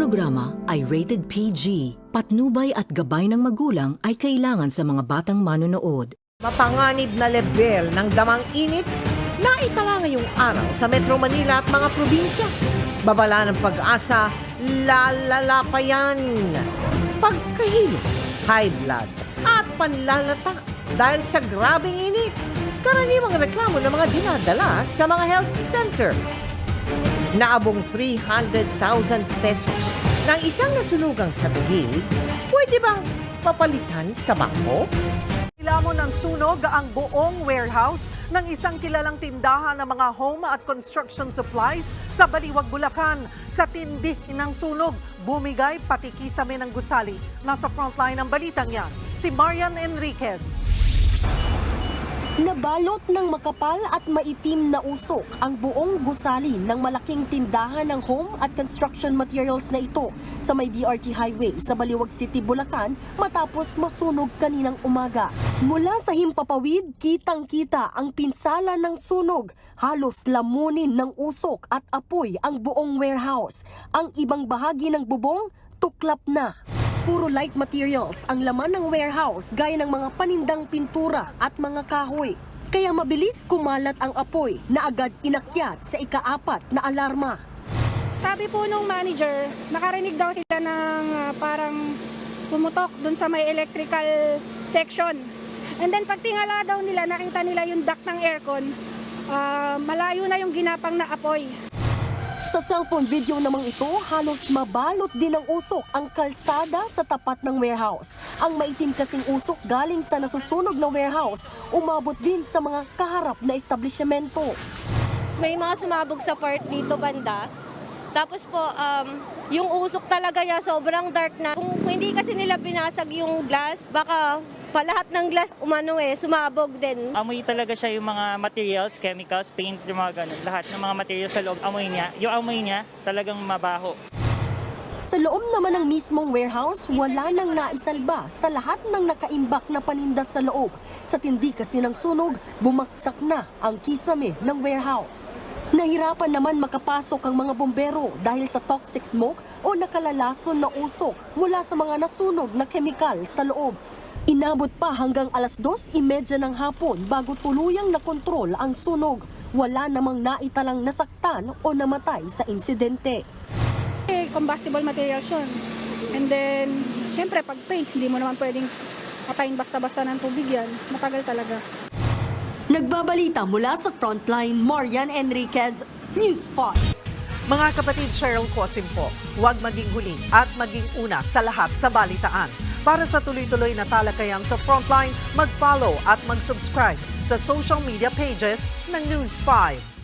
programa ay rated PG. Patnubay at gabay ng magulang ay kailangan sa mga batang manonood. Mapanganib na level ng damang init na itala ngayong araw sa Metro Manila at mga probinsya. Babala ng pag-asa, lalala pa yan. Pagkahilo, high blood at panlalata dahil sa grabing init. Karaniwang reklamo ng mga dinadala sa mga health center. Naabong 300,000 pesos ng isang nasunugang sa tubig, pwede bang papalitan sa bangko? Nilamon ng sunog ang buong warehouse ng isang kilalang tindahan ng mga home at construction supplies sa Baliwag, Bulacan. Sa tindi ng sunog, bumigay pati kisame ng gusali. Nasa frontline ng balitang yan, si Marian Enriquez. Nabalot ng makapal at maitim na usok ang buong gusali ng malaking tindahan ng home at construction materials na ito sa may BRT Highway sa Baliwag City, Bulacan matapos masunog kaninang umaga. Mula sa himpapawid, kitang-kita ang pinsala ng sunog. Halos lamunin ng usok at apoy ang buong warehouse. Ang ibang bahagi ng bubong, tuklap na. Puro light materials ang laman ng warehouse gaya ng mga panindang pintura at mga kahoy. Kaya mabilis kumalat ang apoy na agad inakyat sa ika-4 na alarma. Sabi po nung manager, nakarinig daw sila ng parang pumutok dun sa may electrical section. And then pagtingala daw nila, nakita nila yung duct ng aircon, malayo na yung ginapang na apoy. Sa cellphone video namang ito, halos mabalot din ng usok ang kalsada sa tapat ng warehouse. Ang maitim kasing usok galing sa nasusunog na warehouse, umabot din sa mga kaharap na establishmento. May mga sumabog sa part dito banda. Tapos po, yung usok talaga niya sobrang dark na. Kung hindi kasi nila binasag yung glass, baka lahat ng glass sumabog din. Amoy talaga siya yung mga materials, chemicals, paint, yung mga ganun. Lahat ng mga materials sa loob, amoy niya. Yung amoy niya talagang mabaho. Sa loob naman ng mismong warehouse, wala nang naisalba sa lahat ng nakaimbak na paninda sa loob. Sa tindi kasi ng sunog, bumaksak na ang kisame ng warehouse. Nahirapan naman makapasok ang mga bombero dahil sa toxic smoke o nakalalason na usok mula sa mga nasunog na kemikal sa loob. Inabot pa hanggang alas 2:30 ng hapon bago tuluyang nakontrol ang sunog. Wala namang naitalang nasaktan o namatay sa insidente. Combustible materials yun. And then, syempre pag paint, hindi mo naman pwedeng patayin basta-basta ng tubig yan. Matagal talaga. Nagbabalita mula sa Frontline, Marian Enriquez, News 5. Mga kapatid, Cheryl Cosim po, huwag maging huli at maging una sa lahat sa balitaan. Para sa tuloy-tuloy na talakayan sa Frontline, mag-follow at mag-subscribe sa social media pages ng News 5.